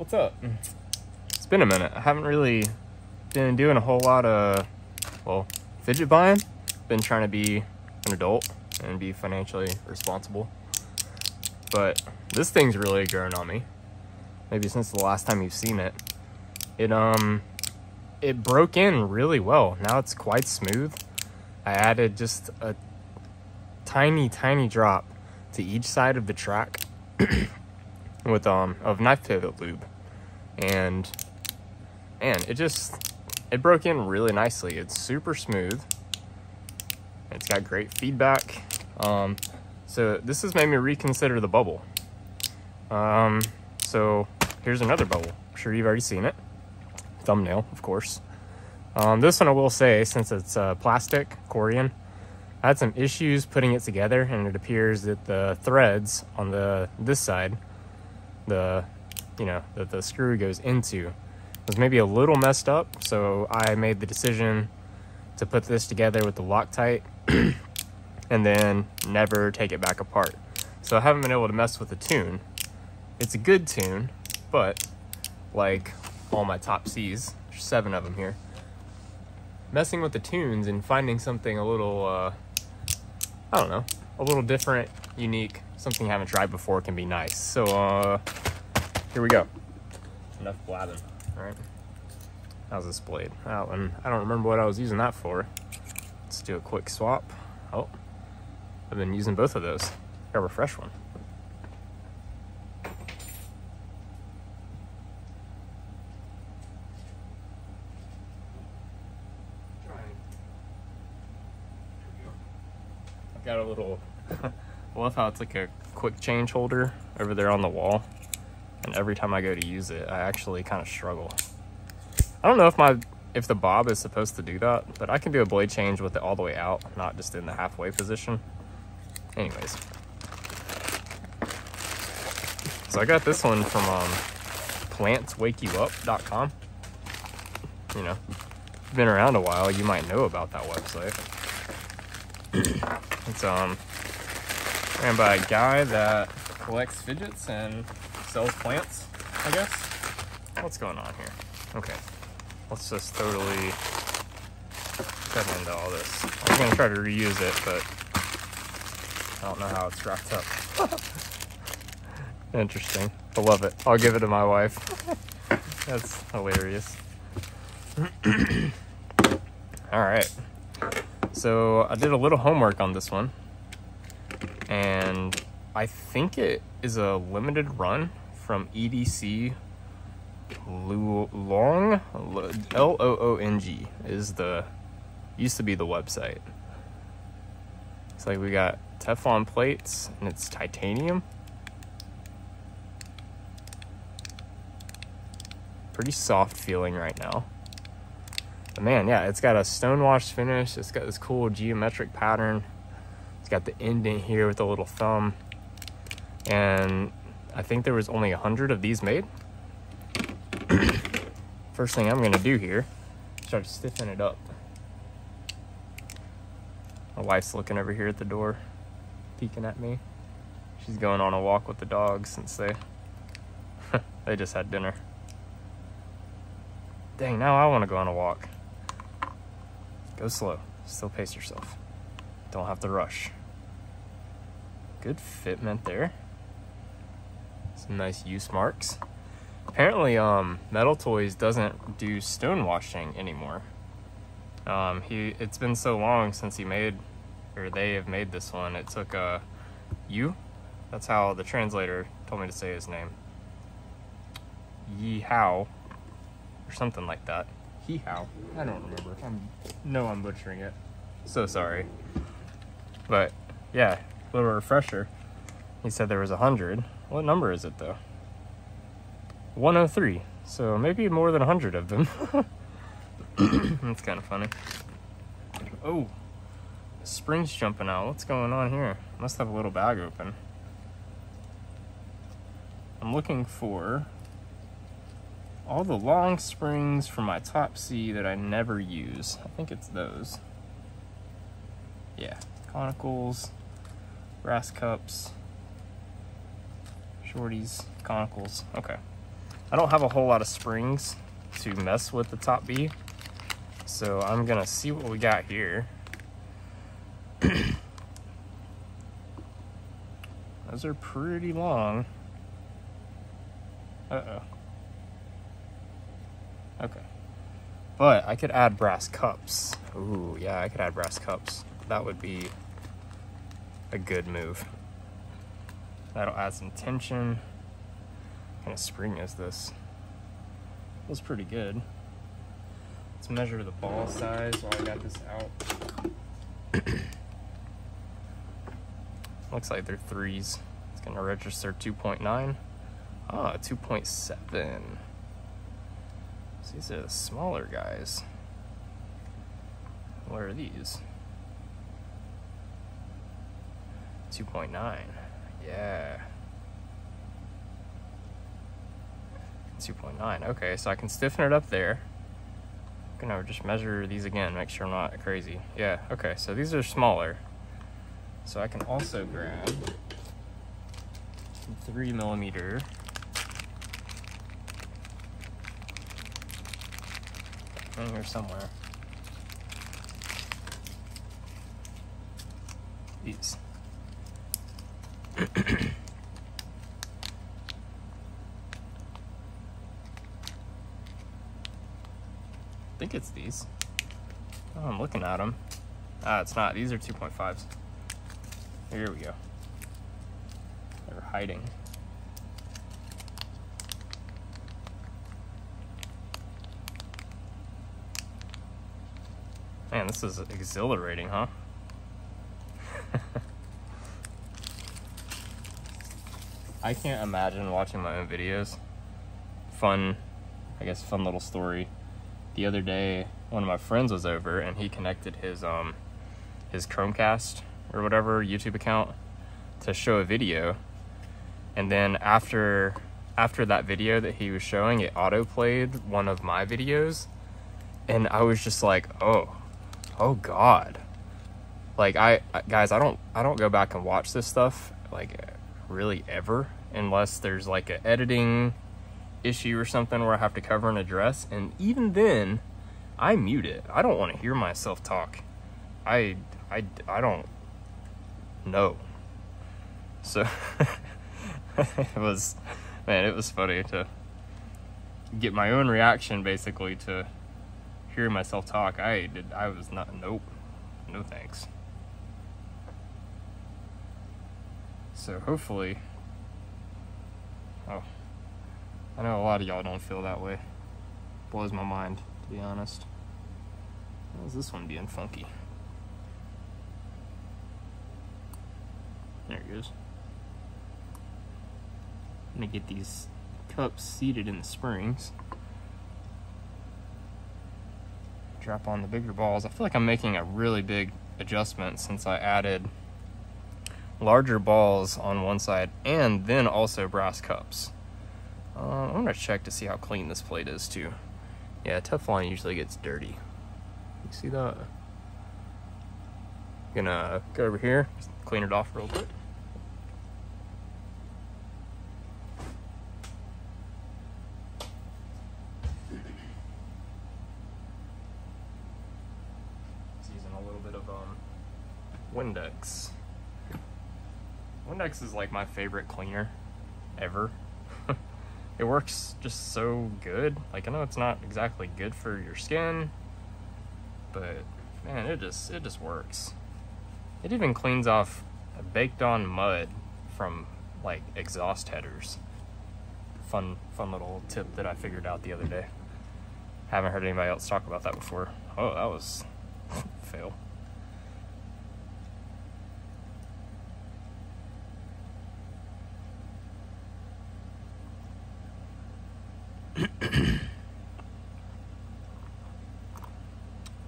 What's up? It's been a minute. I haven't really been doing a whole lot of, well, fidget buying. Been trying to be an adult and be financially responsible. But this thing's really grown on me. Maybe since the last time you've seen it. It broke in really well. Now it's quite smooth. I added just a tiny Drop to each side of the track with of knife pivot lube, and it broke in really nicely. It's super smooth. It's got great feedback. So this has made me reconsider the bubble. So here's another bubble. I'm sure you've already seen it. Thumbnail, of course. This one I will say, since it's plastic, Corian, I had some issues putting it together, and it appears that the threads on this side, that the screw goes into, was maybe a little messed up. So I made the decision to put this together with the Loctite and then never take it back apart. So I haven't been able to mess with the tune. It's a good tune, but like all my top C's, there's 7 of them here, messing with the tunes and finding something a little, I don't know, a little different, unique, something I haven't tried before can be nice. So, here we go. Enough blabbing, all right? How's this blade? Oh, and I don't remember what I was using that for. Let's do a quick swap. Oh, I've been using both of those. Grab a fresh one. I've got a little, I love how it's like a quick change holder over there on the wall. And every time I go to use it, I actually kind of struggle. I don't know if the bob is supposed to do that, but I can do a blade change with it all the way out, not just in the halfway position. Anyways. So I got this one from plantswakeyouup.com. You know, if you've been around a while, you might know about that website. It's ran by a guy that collects fidgets and sells plants, I guess. What's going on here? Okay, let's just totally cut into all this. I was gonna try to reuse it, but I don't know how it's wrapped up. Interesting. I love it. I'll give it to my wife. That's hilarious. All right. So I did a little homework on this one, and I think it is a limited run from EDC Loong, L-O-O-N-G used to be the website. It's like we got Teflon plates, and it's titanium. Pretty soft feeling right now. But man, yeah, it's got a stonewash finish. It's got this cool geometric pattern. It's got the indent here with a little thumb. And I think there was only 100 of these made. First thing I'm gonna do here is try to stiffen it up. My wife's looking over here at the door, peeking at me. She's going on a walk with the dogs since they just had dinner. Dang, now I want to go on a walk. Go slow. Still pace yourself. Don't have to rush. Good fitment there. Some nice use marks. Apparently, MetalToys doesn't do stone washing anymore. It's been so long since they have made this one. It took that's how the translator told me to say his name. Yi Hao, or something like that. He Hao. I don't remember. I'm butchering it. So sorry. But yeah, a little refresher. He said there was 100. What number is it though? 103. So maybe more than 100 of them. That's kind of funny. Oh, the spring's jumping out. What's going on here? Must have a little bag open. I'm looking for all the long springs from my top C that I never use. I think it's those. Yeah, conicals, brass cups, shorties, conicals. Okay. I don't have a whole lot of springs to mess with the top B, so I'm gonna see what we got here. Those are pretty long. Uh-oh. Okay. But I could add brass cups. Ooh, yeah, I could add brass cups. That would be a good move. That'll add some tension. What kind of spring is this? Feels pretty good. Let's measure the ball size while I got this out. Looks like they're 3s. It's gonna register 2.9. Ah, 2.7. So these are the smaller guys. What are these? 2.9. Yeah. 2.9. Okay, so I can stiffen it up there. I'm gonna just measure these again, make sure I'm not crazy. Yeah, okay, so these are smaller. So I can also grab some 3mm. In here somewhere. These. I think it's these. Oh, I'm looking at them. Ah, it's not. These are 2.5s. Here we go. They're hiding. Man, this is exhilarating, huh? I can't imagine watching my own videos. Fun, I guess, fun little story. The other day, one of my friends was over and he connected his Chromecast or whatever YouTube account to show a video, and then after that video that he was showing, it auto-played one of my videos, and I was just like, oh God. Like, guys, I don't go back and watch this stuff like really ever unless there's like an editing issue or something where I have to cover and address, and even then I mute it. I don't want to hear myself talk. I don't know. So it was funny to get my own reaction basically to hearing myself talk. I was not, nope, no thanks. So hopefully, oh, I know a lot of y'all don't feel that way. Blows my mind, to be honest. How's this one being funky? There it goes. I'm gonna get these cups seated in the springs. Drop on the bigger balls. I feel like I'm making a really big adjustment since I added larger balls on one side and then also brass cups. I'm gonna check to see how clean this plate is too. Yeah, Teflon usually gets dirty. You see that? Gonna go over here, just clean it off real quick. Just using a little bit of Windex. Windex is like my favorite cleaner ever. It works just so good. Like, I know it's not exactly good for your skin, but man, it just works. It even cleans off baked on mud from like exhaust headers. Fun little tip that I figured out the other day. Haven't heard anybody else talk about that before. Oh, that was fail.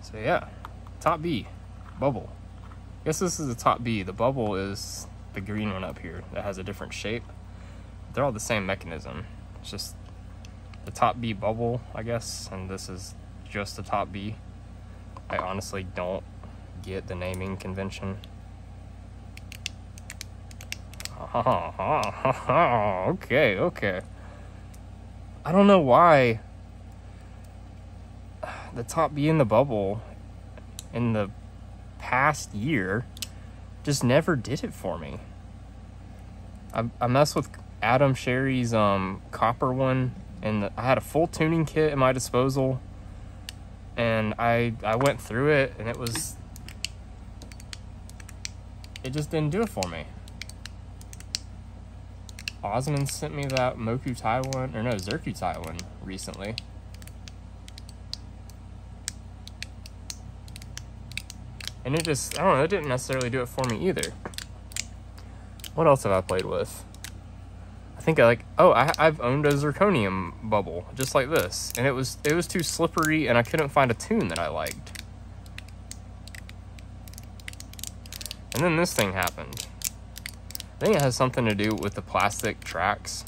So yeah, top B, bubble. I guess this is the top B. The bubble is the green one up here that has a different shape. They're all the same mechanism. It's just the top B bubble, I guess, and this is just the top B. I honestly don't get the naming convention. Okay. I don't know why the top B in the bubble in the past year just never did it for me. I messed with Adam Sherry's copper one, and I had a full tuning kit at my disposal, and I went through it, and it just didn't do it for me. Osman sent me that Zerku one recently. And it just, I don't know, it didn't necessarily do it for me either. What else have I played with? I think I've owned a zirconium bubble, just like this. And it was too slippery, and I couldn't find a tune that I liked. And then this thing happened. I think it has something to do with the plastic tracks.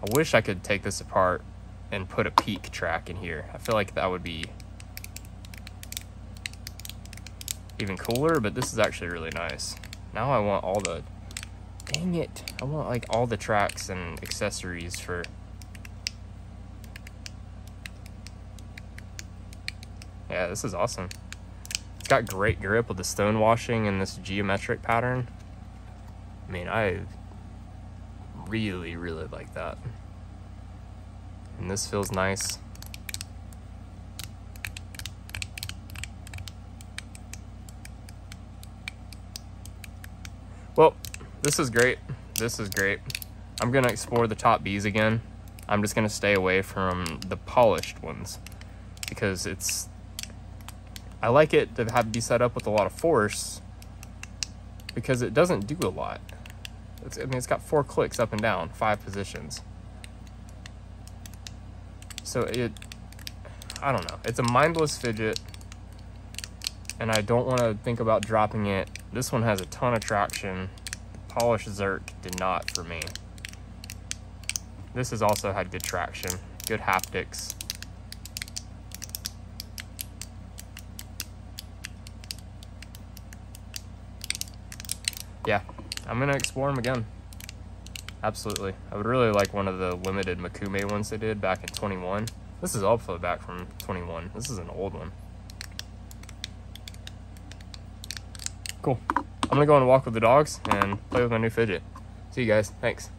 I wish I could take this apart and put a peak track in here. I feel like that would be even cooler, but this is actually really nice. Now I want all the, dang it, I want like all the tracks and accessories for, yeah, this is awesome. It's got great grip with the stone washing and this geometric pattern. I mean, I really, really like that. And this feels nice. Well, this is great. This is great. I'm going to explore the top Bs again. I'm just going to stay away from the polished ones because I like it to be set up with a lot of force because it doesn't do a lot. It's got 4 clicks up and down, 5 positions. So I don't know. It's a mindless fidget, and I don't want to think about dropping it. This one has a ton of traction. Polished Zerk did not for me. This has also had good traction, good haptics. Yeah, I'm gonna explore them again. Absolutely. I would really like one of the limited Makume ones they did back in 21. This is also back from 21. This is an old one. Cool. I'm gonna go on a walk with the dogs and play with my new fidget. See you guys. Thanks.